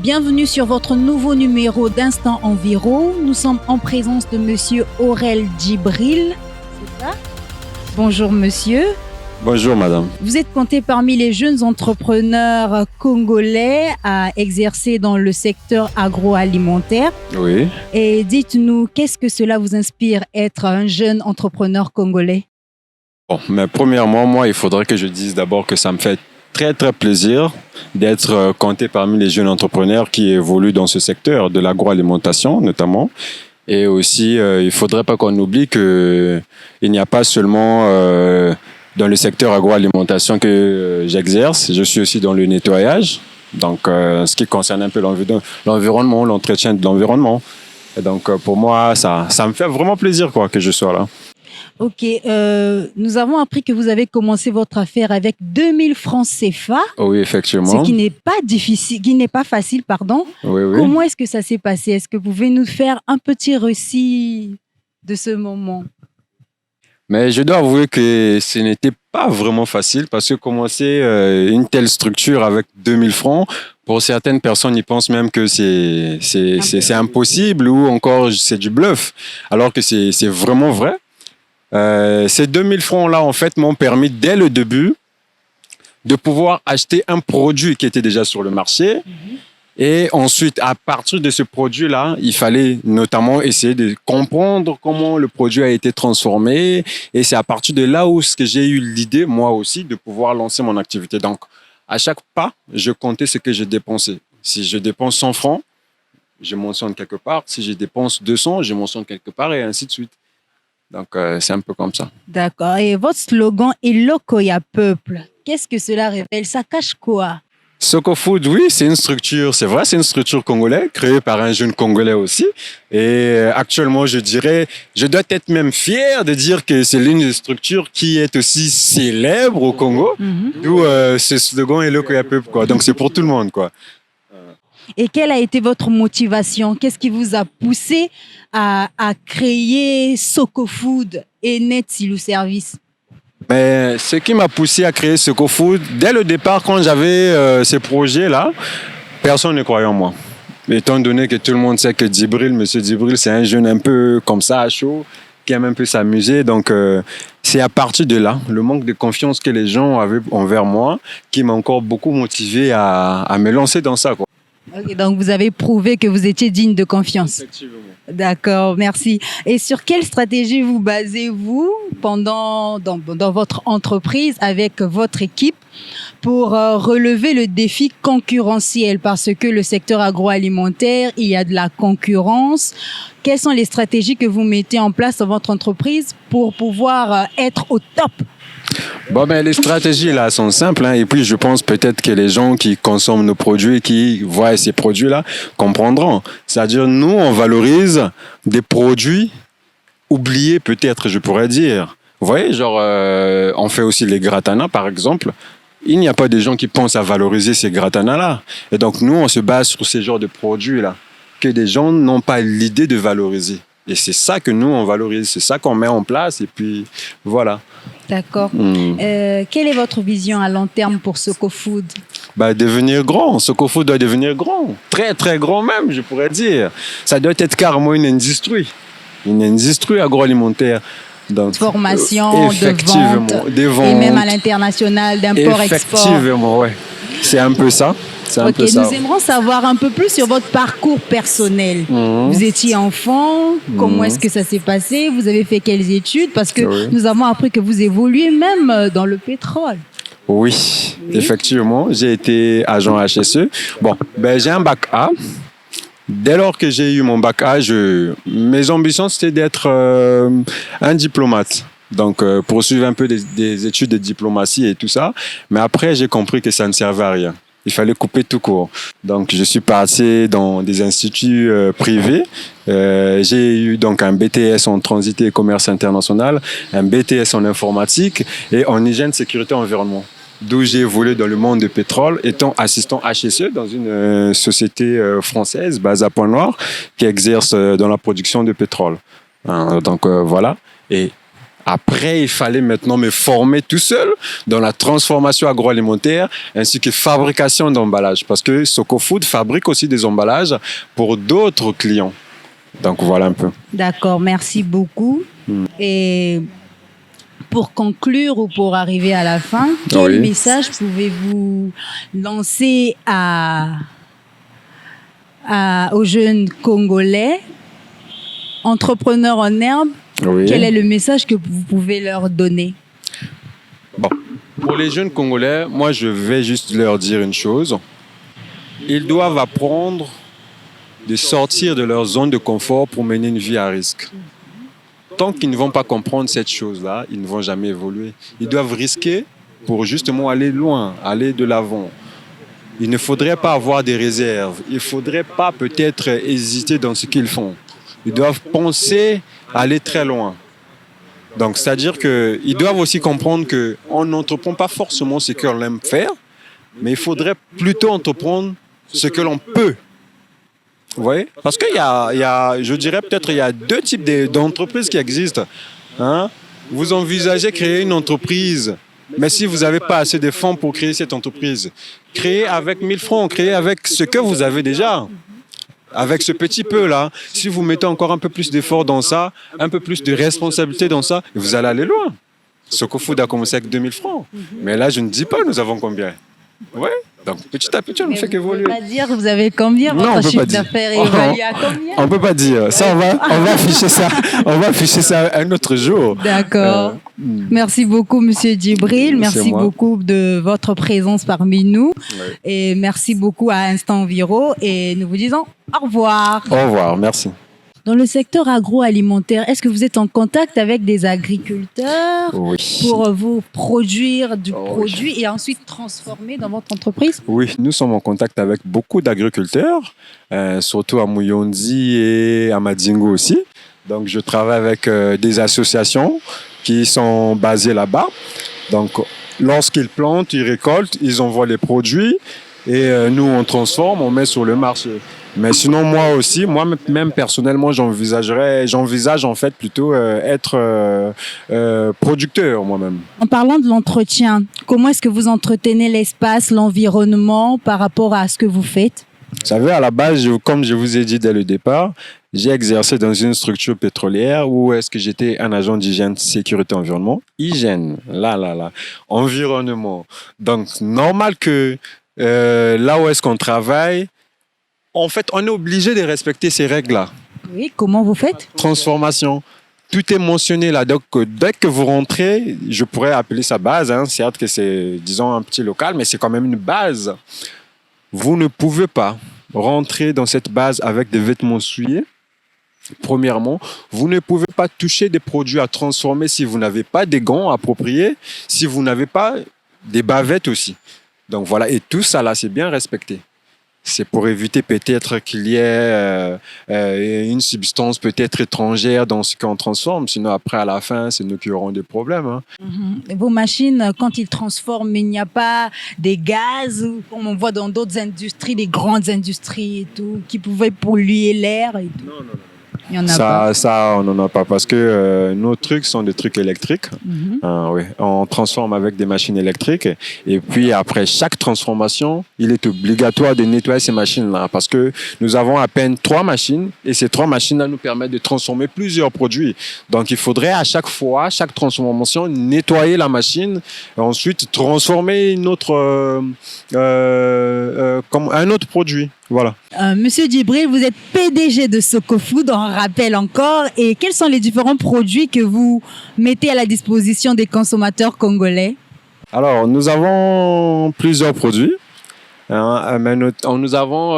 Bienvenue sur votre nouveau numéro d'Instant Enviro. Nous sommes en présence de Monsieur Aurel Djibril. C'est ça? Bonjour monsieur. Bonjour madame. Vous êtes compté parmi les jeunes entrepreneurs congolais à exercer dans le secteur agroalimentaire. Oui. Et dites-nous, qu'est-ce que cela vous inspire être un jeune entrepreneur congolais? Bon, mais premièrement, moi, il faudrait que je dise d'abord que ça me fait très très plaisir d'être compté parmi les jeunes entrepreneurs qui évoluent dans ce secteur de l'agroalimentation notamment. Et aussi, il ne faudrait pas qu'on oublie qu'il n'y a pas seulement dans le secteur agroalimentation que j'exerce, je suis aussi dans le nettoyage, donc ce qui concerne un peu l'environnement, l'entretien de l'environnement. Et donc pour moi, ça me fait vraiment plaisir que je sois là. Ok, nous avons appris que vous avez commencé votre affaire avec 2000 francs CFA. Oui, effectivement. Ce qui n'est pas difficile, qui n'est pas facile, pardon. Oui, oui. Comment est-ce que ça s'est passé? Est-ce que vous pouvez nous faire un petit récit de ce moment? Mais je dois avouer que ce n'était pas vraiment facile parce que commencer une telle structure avec 2000 francs, pour certaines personnes, ils pensent même que c'est impossible ou encore c'est du bluff, alors que c'est vraiment vrai. Ces 2000 francs-là, en fait, m'ont permis dès le début de pouvoir acheter un produit qui était déjà sur le marché. Et ensuite, à partir de ce produit-là, il fallait notamment essayer de comprendre comment le produit a été transformé. Et c'est à partir de là où j'ai eu l'idée, moi aussi, de pouvoir lancer mon activité. Donc, à chaque pas, je comptais ce que j'ai dépensé. Si je dépense 100 francs, je mentionne quelque part. Si je dépense 200, je mentionne quelque part et ainsi de suite. Donc, c'est un peu comme ça. D'accord. Et votre slogan est Lokoya Peuple. Qu'est-ce que cela révèle? Ça cache quoi? Soko Food, oui, c'est une structure, c'est vrai, c'est une structure congolaise, créée par un jeune Congolais aussi. Et actuellement, je dirais, je dois être même fier de dire que c'est l'une des structures qui est aussi célèbre au Congo. D'où ce slogan est Lokoya Peuple, quoi. Donc, c'est pour tout le monde, quoi. Et quelle a été votre motivation? Qu'est-ce qui vous a poussé à créer Soko Food et Net Silou Service? Mais ce qui m'a poussé à créer Soko Food, dès le départ, quand j'avais ces projets-là, personne ne croyait en moi. Étant donné que tout le monde sait que Monsieur Djibril, c'est un jeune un peu comme ça, à chaud, qui aime un peu s'amuser. Donc, c'est à partir de là, le manque de confiance que les gens avaient envers moi, qui m'a encore beaucoup motivé à me lancer dans ça, quoi. Okay, donc, vous avez prouvé que vous étiez digne de confiance. Effectivement. D'accord, merci. Et sur quelle stratégie vous basez-vous dans votre entreprise avec votre équipe pour relever le défi concurrentiel? Parce que le secteur agroalimentaire, il y a de la concurrence. Quelles sont les stratégies que vous mettez en place dans votre entreprise pour pouvoir être au top? Bon, ben, les stratégies là sont simples, hein, et puis je pense peut-être que les gens qui consomment nos produits, qui voient ces produits-là, comprendront. C'est-à-dire, nous, on valorise des produits oubliés peut-être, je pourrais dire. Vous voyez, genre, on fait aussi les gratanas, par exemple. Il n'y a pas de gens qui pensent à valoriser ces gratanas-là. Et donc, nous, on se base sur ces genres de produits-là, que des gens n'ont pas l'idée de valoriser. Et c'est ça que nous, on valorise, c'est ça qu'on met en place, et puis voilà. D'accord. Quelle est votre vision à long terme pour Soko Food? Devenir grand. Soko Food doit devenir grand. Très, très grand même, je pourrais dire. Ça doit être carrément une industrie agroalimentaire. Donc, formation, de vente, et même à l'international, d'import-export. Effectivement, oui. C'est un peu ça. Ok, nous aimerons savoir un peu plus sur votre parcours personnel. Vous étiez enfant, comment est-ce que ça s'est passé? Vous avez fait quelles études? Parce que nous avons appris que vous évoluez même dans le pétrole. Oui, effectivement, j'ai été agent HSE. Bon, j'ai un bac A. Dès lors que j'ai eu mon bac A, mes ambitions, c'était d'être un diplomate. Donc, poursuivre un peu des études de diplomatie et tout ça. Mais après, j'ai compris que ça ne servait à rien. Il fallait couper tout court. Donc, je suis passé dans des instituts privés. J'ai eu donc un BTS en transit et commerce international, un BTS en informatique et en hygiène, sécurité, environnement. D'où j'ai évolué dans le monde du pétrole, étant assistant HSE dans une société française basée à Pointe-Noire qui exerce dans la production de pétrole. Donc, voilà. Et Après, il fallait maintenant me former tout seul dans la transformation agroalimentaire ainsi que fabrication d'emballages. Parce que Socofood fabrique aussi des emballages pour d'autres clients. Donc voilà un peu. D'accord, merci beaucoup. Et pour conclure ou pour arriver à la fin, quel message pouvez-vous lancer aux jeunes Congolais, entrepreneurs en herbe? Quel est le message que vous pouvez leur donner? Bon, pour les jeunes Congolais, moi je vais juste leur dire une chose. Ils doivent apprendre de sortir de leur zone de confort pour mener une vie à risque. Tant qu'ils ne vont pas comprendre cette chose-là, ils ne vont jamais évoluer. Ils doivent risquer pour justement aller loin, aller de l'avant. Il ne faudrait pas avoir des réserves. Il ne faudrait pas peut-être hésiter dans ce qu'ils font. Ils doivent penser à aller très loin. Donc, c'est-à-dire qu'ils doivent aussi comprendre qu'on n'entreprend pas forcément ce qu'on aime faire, mais il faudrait plutôt entreprendre ce que l'on peut. Vous voyez? Parce qu'il y a, je dirais peut-être, il y a deux types d'entreprises qui existent. Hein? Vous envisagez créer une entreprise, mais si vous n'avez pas assez de fonds pour créer cette entreprise, créez avec 1000 francs, créez avec ce que vous avez déjà. Avec ce petit peu-là, si vous mettez encore un peu plus d'effort dans ça, un peu plus de responsabilité dans ça, vous allez aller loin. Socofood a commencé avec 2000 francs. Mais là, je ne dis pas nous avons combien. Ouais. Donc, petit à petit, on ne fait qu'évoluer. On ne peut pas dire vous avez combien, votre chiffre d'affaires est évalué à combien? On ne peut pas dire. Ça, on va afficher ça. On va afficher ça un autre jour. D'accord. Merci beaucoup, Monsieur Djibril. Merci beaucoup de votre présence parmi nous. Ouais. Et merci beaucoup à Instant Enviro. Et nous vous disons au revoir. Au revoir. Merci. Dans le secteur agroalimentaire, est-ce que vous êtes en contact avec des agriculteurs pour vous produire du produit et ensuite transformer dans votre entreprise? Oui, nous sommes en contact avec beaucoup d'agriculteurs, surtout à Mouyondi et à Madingo aussi. Donc, je travaille avec des associations qui sont basées là-bas. Donc, lorsqu'ils plantent, ils récoltent, ils envoient les produits et nous, on transforme, on met sur le marché. Mais sinon, moi-même personnellement, j'envisage en fait plutôt être producteur moi-même. En parlant de l'entretien, comment est-ce que vous entretenez l'espace, l'environnement par rapport à ce que vous faites? Vous savez, à la base, comme je vous ai dit dès le départ, j'ai exercé dans une structure pétrolière où est-ce que j'étais un agent d'hygiène, sécurité, environnement. Hygiène, environnement. Donc, normal que là où est-ce qu'on travaille, en fait, on est obligé de respecter ces règles-là. Oui, comment vous faites? Transformation. Tout est mentionné là. Donc, dès que vous rentrez, je pourrais appeler ça base. Hein. Certes que c'est, disons, un petit local, mais c'est quand même une base. Vous ne pouvez pas rentrer dans cette base avec des vêtements souillés. Premièrement, vous ne pouvez pas toucher des produits à transformer si vous n'avez pas des gants appropriés, si vous n'avez pas des bavettes aussi. Donc voilà, et tout ça là, c'est bien respecté. C'est pour éviter peut-être qu'il y ait une substance peut-être étrangère dans ce qu'on transforme. Sinon, après, à la fin, c'est nous qui aurons des problèmes. Hein. Vos machines, quand ils transforment, il n'y a pas des gaz, comme on voit dans d'autres industries, des grandes industries et tout, qui pouvaient polluer l'air et tout. Non. Il y en a pas. Ça, on n'en a pas parce que nos trucs sont des trucs électriques. Oui. On transforme avec des machines électriques. Et puis, après chaque transformation, il est obligatoire de nettoyer ces machines-là parce que nous avons à peine 3 machines et ces 3 machines-là nous permettent de transformer plusieurs produits. Donc, il faudrait à chaque fois, chaque transformation, nettoyer la machine et ensuite transformer une autre, comme un autre produit. Voilà. Monsieur Djibril, vous êtes PDG de Socofood, on rappelle encore. Et quels sont les différents produits que vous mettez à la disposition des consommateurs congolais? Alors, nous avons plusieurs produits. Nous avons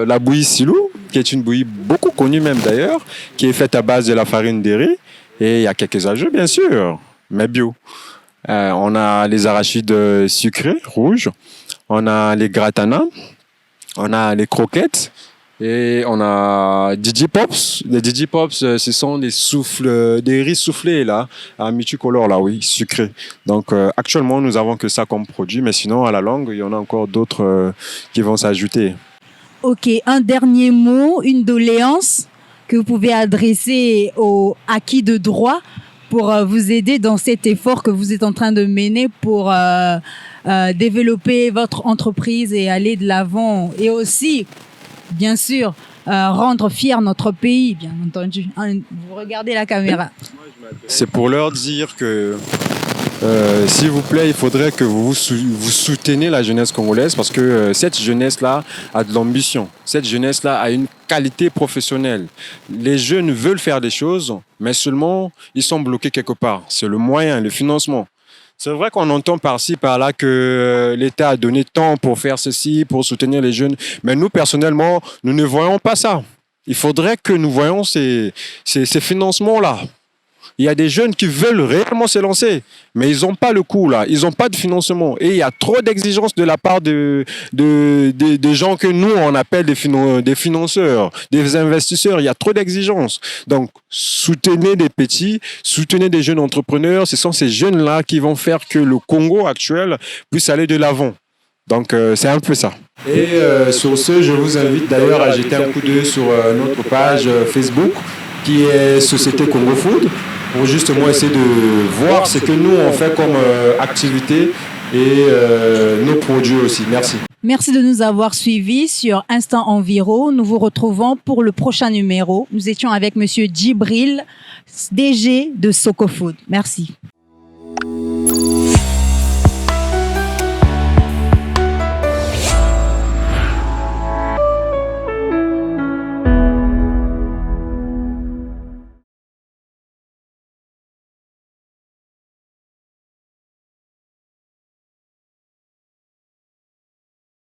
la bouillie Silou, qui est une bouillie beaucoup connue même d'ailleurs, qui est faite à base de la farine de riz. Et il y a quelques ajouts, bien sûr, mais bio. On a les arachides sucrés, rouges. On a les gratanas. On a les croquettes et on a Digipops. Les Digipops, ce sont des riz soufflés là, à multicolore là, oui, sucrés. Donc actuellement, nous avons que ça comme produit, mais sinon à la longue, il y en a encore d'autres qui vont s'ajouter. Ok, un dernier mot, une doléance que vous pouvez adresser aux acquis de droit pour vous aider dans cet effort que vous êtes en train de mener pour développer votre entreprise et aller de l'avant. Et aussi, bien sûr, rendre fier notre pays, bien entendu. Vous regardez la caméra. C'est pour leur dire que, s'il vous plaît, il faudrait que vous souteniez la jeunesse congolaise parce que cette jeunesse-là a de l'ambition. Cette jeunesse-là a une qualité professionnelle. Les jeunes veulent faire des choses, mais seulement ils sont bloqués quelque part. C'est le moyen, le financement. C'est vrai qu'on entend par-ci, par-là que l'État a donné tant pour faire ceci, pour soutenir les jeunes. Mais nous, personnellement, nous ne voyons pas ça. Il faudrait que nous voyions ces financements-là. Il y a des jeunes qui veulent réellement se lancer, mais ils n'ont pas le coup là, ils n'ont pas de financement. Et il y a trop d'exigences de la part de gens que nous, on appelle des financeurs, des investisseurs. Il y a trop d'exigences. Donc, soutenez des petits, soutenez des jeunes entrepreneurs. Ce sont ces jeunes-là qui vont faire que le Congo actuel puisse aller de l'avant. Donc, c'est un peu ça. Et sur ce, je vous invite d'ailleurs à jeter un coup d'œil sur notre page Facebook qui est Société Congo Food, pour justement essayer de voir ce que nous on fait comme activité et nos produits aussi. Merci. Merci de nous avoir suivis sur Instant Enviro. Nous vous retrouvons pour le prochain numéro. Nous étions avec Monsieur Djibril, DG de Soko Food. Merci.